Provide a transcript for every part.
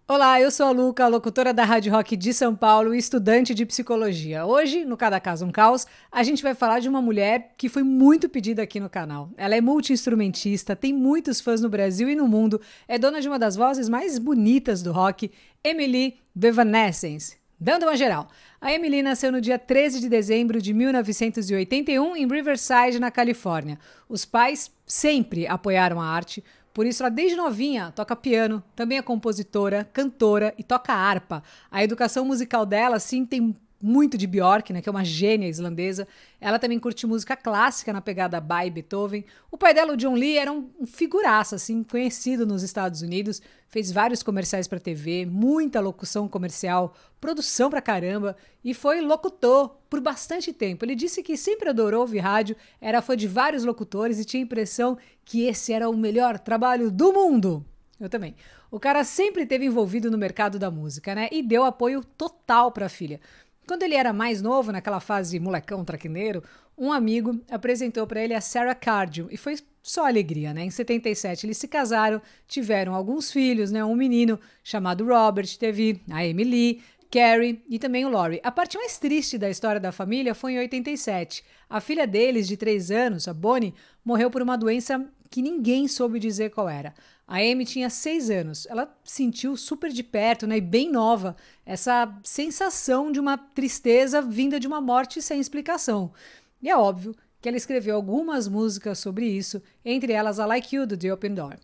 Olá, eu sou a Luca, locutora da Rádio Rock de São Paulo e estudante de psicologia. Hoje, no Cada Caso um Caos, a gente vai falar de uma mulher que foi muito pedida aqui no canal. Ela é multi-instrumentista, tem muitos fãs no Brasil e no mundo, é dona de uma das vozes mais bonitas do rock, Emily The Evanescence. Dando uma geral, a Emily nasceu no dia 13 de dezembro de 1981 em Riverside, na Califórnia. Os pais sempre apoiaram a arte. Por isso, ela desde novinha toca piano, também é compositora, cantora e toca harpa. A educação musical dela, sim, tem muito de Björk, né, que é uma gênia islandesa. Ela também curte música clássica na pegada Bach e Beethoven. O pai dela, o John Lee, era um figuraça, assim, conhecido nos Estados Unidos. Fez vários comerciais para TV, muita locução comercial, produção pra caramba e foi locutor por bastante tempo. Ele disse que sempre adorou ouvir rádio, era fã de vários locutores e tinha a impressão que esse era o melhor trabalho do mundo. Eu também. O cara sempre esteve envolvido no mercado da música, né? E deu apoio total para a filha. Quando ele era mais novo, naquela fase molecão traquineiro, um amigo apresentou para ele a Sarah Cardium e foi só alegria, né? Em 77 eles se casaram, tiveram alguns filhos, né? Um menino chamado Robert, teve a Emily, Carrie e também o Laurie. A parte mais triste da história da família foi em 87. A filha deles, de 3 anos, a Bonnie, morreu por uma doença que ninguém soube dizer qual era. A Amy tinha 6 anos. Ela sentiu super de perto, né, e bem nova, essa sensação de uma tristeza vinda de uma morte sem explicação. E é óbvio que ela escreveu algumas músicas sobre isso, entre elas a Like You, do The Open Door.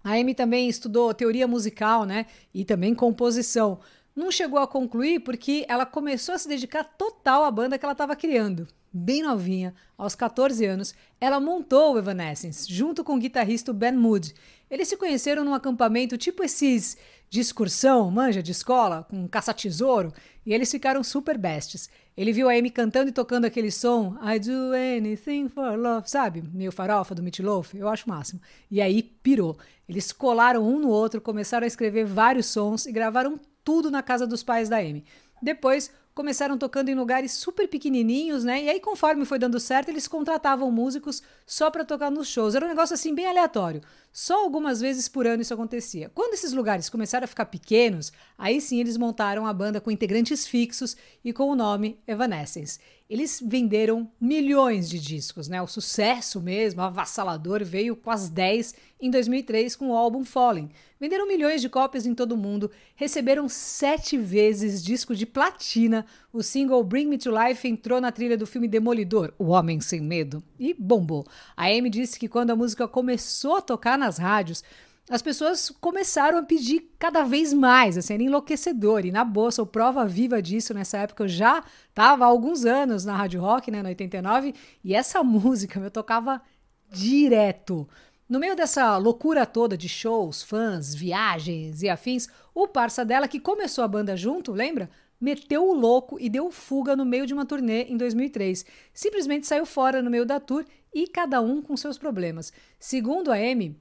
A Amy também estudou teoria musical, né, e também composição. Não chegou a concluir porque ela começou a se dedicar total à banda que ela estava criando. Bem novinha, aos 14 anos, ela montou o Evanescence, junto com o guitarrista Ben Mood. Eles se conheceram num acampamento tipo esses de excursão, manja, de escola, com caça-tesouro, e eles ficaram super bestes. Ele viu a Amy cantando e tocando aquele som I do anything for love, sabe? Meio farofa do Meat Loaf, eu acho o máximo. E aí pirou. Eles colaram um no outro, começaram a escrever vários sons e gravaram tudo na casa dos pais da Amy. Depois, começaram tocando em lugares super pequenininhos, né? E aí, conforme foi dando certo, eles contratavam músicos só para tocar nos shows. Era um negócio assim bem aleatório. Só algumas vezes por ano isso acontecia. Quando esses lugares começaram a ficar pequenos, aí sim eles montaram a banda com integrantes fixos e com o nome Evanescence. Eles venderam milhões de discos, né? O sucesso mesmo, avassalador, veio com as 10 em 2003 com o álbum Falling. Venderam milhões de cópias em todo o mundo, receberam 7 vezes disco de platina. O single Bring Me to Life entrou na trilha do filme Demolidor, O Homem Sem Medo, e bombou. A Amy disse que quando a música começou a tocar nas rádios, as pessoas começaram a pedir cada vez mais, assim, era enlouquecedor. E na boa, sou prova viva disso. Nessa época eu já estava há alguns anos na Rádio Rock, né, no 89, e essa música eu tocava direto. No meio dessa loucura toda de shows, fãs, viagens e afins, o parça dela, que começou a banda junto, lembra? Meteu o louco e deu fuga no meio de uma turnê em 2003. Simplesmente saiu fora no meio da tour e cada um com seus problemas. Segundo a Amy,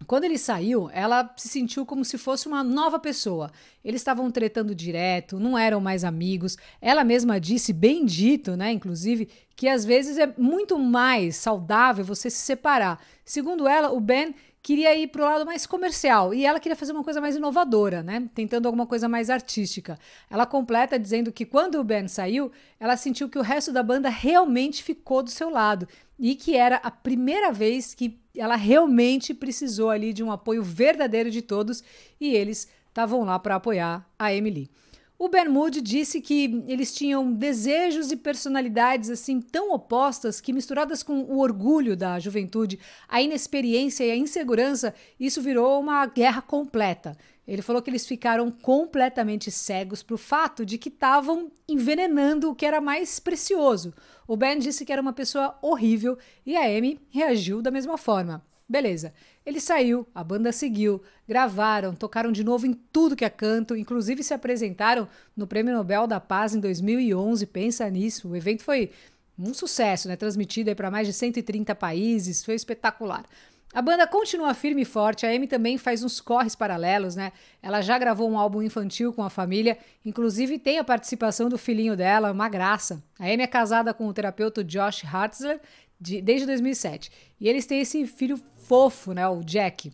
quando ele saiu, ela se sentiu como se fosse uma nova pessoa. Eles estavam tretando direto, não eram mais amigos. Ela mesma disse, bem dito, né, inclusive, que às vezes é muito mais saudável você se separar. Segundo ela, o Ben queria ir para o lado mais comercial e ela queria fazer uma coisa mais inovadora, né? Tentando alguma coisa mais artística. Ela completa dizendo que quando o Ben saiu, ela sentiu que o resto da banda realmente ficou do seu lado e que era a primeira vez que ela realmente precisou ali de um apoio verdadeiro de todos e eles estavam lá para apoiar a Emily. O Ben Mood disse que eles tinham desejos e personalidades assim tão opostas que, misturadas com o orgulho da juventude, a inexperiência e a insegurança, isso virou uma guerra completa. Ele falou que eles ficaram completamente cegos para o fato de que estavam envenenando o que era mais precioso. O Ben disse que era uma pessoa horrível e a Amy reagiu da mesma forma. Beleza, ele saiu, a banda seguiu, gravaram, tocaram de novo em tudo que é canto, inclusive se apresentaram no Prêmio Nobel da Paz em 2011, pensa nisso, o evento foi um sucesso, né? Transmitido para mais de 130 países, foi espetacular. A banda continua firme e forte, a Amy também faz uns corres paralelos, né? Ela já gravou um álbum infantil com a família, inclusive tem a participação do filhinho dela, uma graça. A Amy é casada com o terapeuta Josh Hartzler desde 2007. E eles têm esse filho fofo, né, o Jack.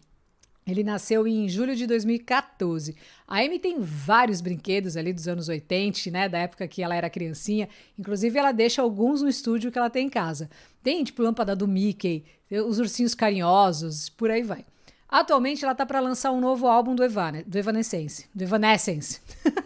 Ele nasceu em julho de 2014. A Amy tem vários brinquedos ali dos anos 80, né, da época que ela era criancinha. Inclusive, ela deixa alguns no estúdio que ela tem em casa. Tem, tipo, lâmpada do Mickey, os ursinhos carinhosos, por aí vai. Atualmente, ela tá para lançar um novo álbum do Evanescence.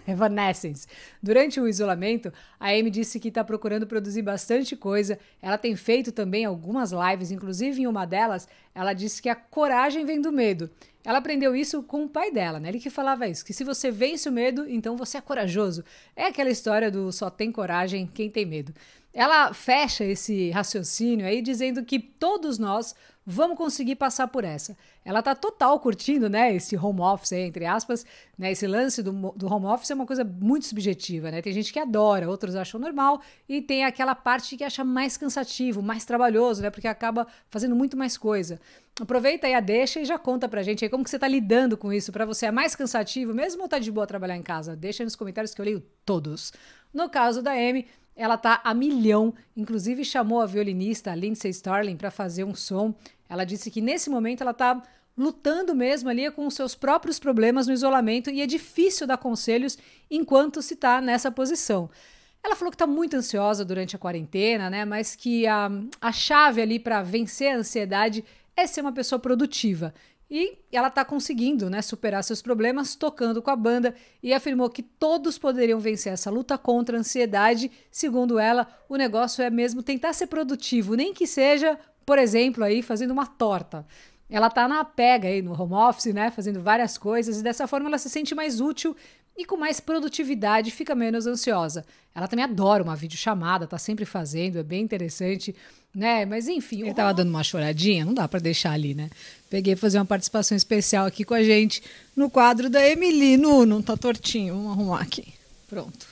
Evanescence. Durante o isolamento, a Amy disse que está procurando produzir bastante coisa. Ela tem feito também algumas lives, inclusive em uma delas, ela disse que a coragem vem do medo. Ela aprendeu isso com o pai dela, né? Ele que falava isso, que se você vence o medo, então você é corajoso. É aquela história do só tem coragem quem tem medo. Ela fecha esse raciocínio aí dizendo que todos nós vamos conseguir passar por essa. Ela tá total curtindo, né, esse home office aí, entre aspas, né, esse lance do home office é uma coisa muito subjetiva, né, tem gente que adora, outros acham normal, e tem aquela parte que acha mais cansativo, mais trabalhoso, né, porque acaba fazendo muito mais coisa. Aproveita aí a deixa e já conta pra gente aí como que você tá lidando com isso, pra você é mais cansativo, mesmo ou tá de boa trabalhar em casa? Deixa aí nos comentários que eu leio todos. No caso da Amy, ela tá a milhão, inclusive chamou a violinista Lindsay Starling para fazer um som. Ela disse que nesse momento ela tá lutando mesmo ali com os seus próprios problemas no isolamento e é difícil dar conselhos enquanto se tá nessa posição. Ela falou que tá muito ansiosa durante a quarentena, né? Mas que a chave ali para vencer a ansiedade é ser uma pessoa produtiva. E ela está conseguindo, né, superar seus problemas tocando com a banda e afirmou que todos poderiam vencer essa luta contra a ansiedade. Segundo ela, o negócio é mesmo tentar ser produtivo, nem que seja, por exemplo, aí fazendo uma torta. Ela está na pega aí no home office, né, fazendo várias coisas e dessa forma ela se sente mais útil e com mais produtividade fica menos ansiosa. Ela também adora uma videochamada, tá sempre fazendo, é bem interessante, né? Mas enfim, ele tava dando uma choradinha, não dá pra deixar ali, né? Peguei pra fazer uma participação especial aqui com a gente no quadro da Emily. Não tá tortinho, vamos arrumar aqui. Pronto.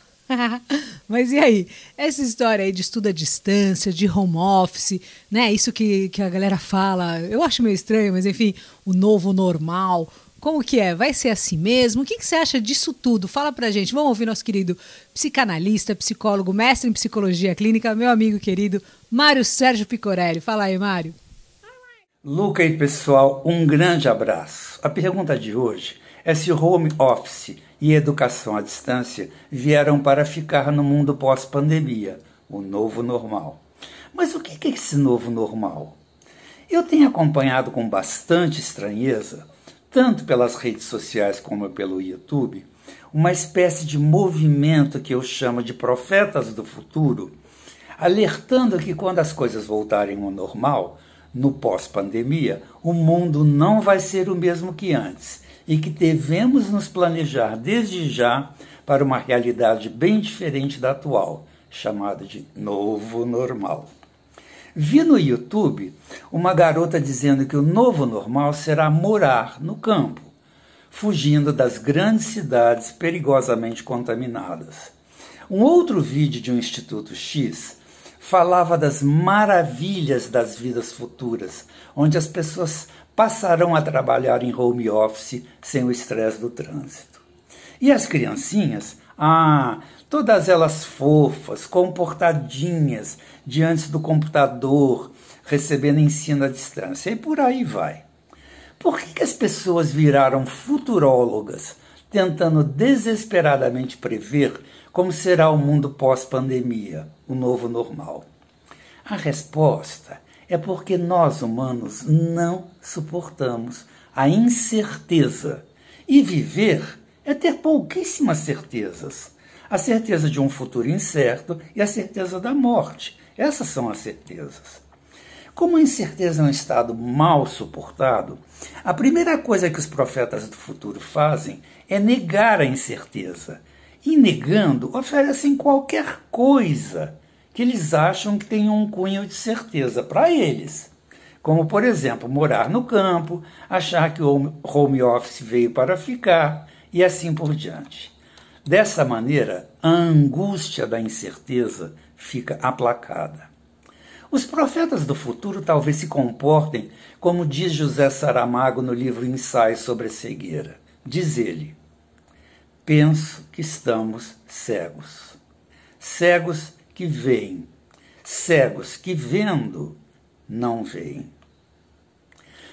Mas e aí? Essa história aí de estudo à distância, de home office, né? Isso que a galera fala, eu acho meio estranho, mas enfim, o novo normal. Como que é? Vai ser assim mesmo? O que você acha disso tudo? Fala pra gente. Vamos ouvir nosso querido psicanalista, psicólogo, mestre em psicologia clínica, meu amigo querido, Mário Sérgio Picorelli. Fala aí, Mário. Luca e pessoal, um grande abraço. A pergunta de hoje é se home office e educação à distância vieram para ficar no mundo pós-pandemia, o novo normal. Mas o que é esse novo normal? Eu tenho acompanhado com bastante estranheza, tanto pelas redes sociais como pelo YouTube, uma espécie de movimento que eu chamo de profetas do futuro, alertando que quando as coisas voltarem ao normal, no pós-pandemia, o mundo não vai ser o mesmo que antes e que devemos nos planejar desde já para uma realidade bem diferente da atual, chamada de novo normal. Vi no YouTube uma garota dizendo que o novo normal será morar no campo, fugindo das grandes cidades perigosamente contaminadas. Um outro vídeo de um Instituto X falava das maravilhas das vidas futuras, onde as pessoas passarão a trabalhar em home office sem o estresse do trânsito. E as criancinhas? Todas elas fofas, comportadinhas, diante do computador, recebendo ensino à distância. E por aí vai. Por que as pessoas viraram futurólogas, tentando desesperadamente prever como será o mundo pós-pandemia, o novo normal? A resposta é porque nós, humanos, não suportamos a incerteza. E viver é ter pouquíssimas certezas. A certeza de um futuro incerto e a certeza da morte. Essas são as certezas. Como a incerteza é um estado mal suportado, a primeira coisa que os profetas do futuro fazem é negar a incerteza. E negando, oferecem qualquer coisa que eles acham que tem um cunho de certeza para eles. Como, por exemplo, morar no campo, achar que o home office veio para ficar e assim por diante. Dessa maneira, a angústia da incerteza fica aplacada. Os profetas do futuro talvez se comportem como diz José Saramago no livro Ensaios sobre a Cegueira. Diz ele: penso que estamos cegos. Cegos que veem. Cegos que vendo não veem.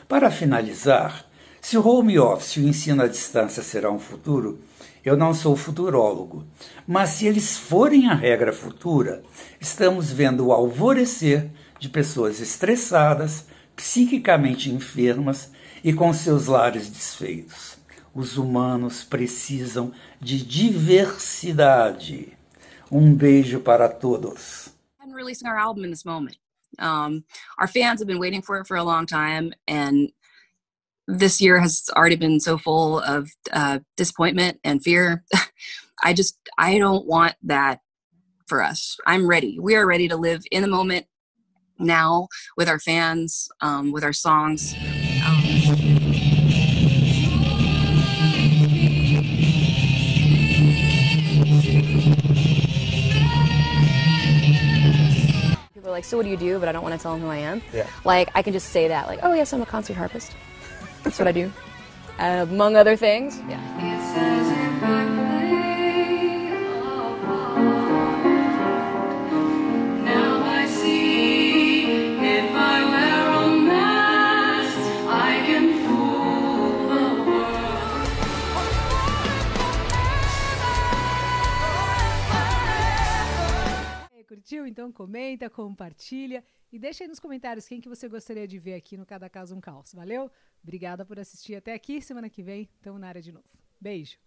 Para finalizar, Se o home office e o ensino à distância será um futuro, eu não sou futurólogo, mas se eles forem a regra futura, estamos vendo o alvorecer de pessoas estressadas, psiquicamente enfermas e com seus lares desfeitos. Os humanos precisam de diversidade. Um beijo para todos. I'm releasing our album in this moment. Our fans have been waiting for it for a long time, and this year has already been so full of disappointment and fear. I don't want that for us. I'm ready. We are ready to live in the moment now with our fans, with our songs. People are like, so what do you do? But I don't want to tell them who I am. Yeah. Like, I can just say that, like, oh yes, I'm a concert harpist. That's what I do. Among other things. Yeah. Curtiu? Então comenta, compartilha e deixa aí nos comentários quem que você gostaria de ver aqui no Cada Caso um Caos. Valeu? Obrigada por assistir até aqui. Semana que vem estamos na área de novo. Beijo!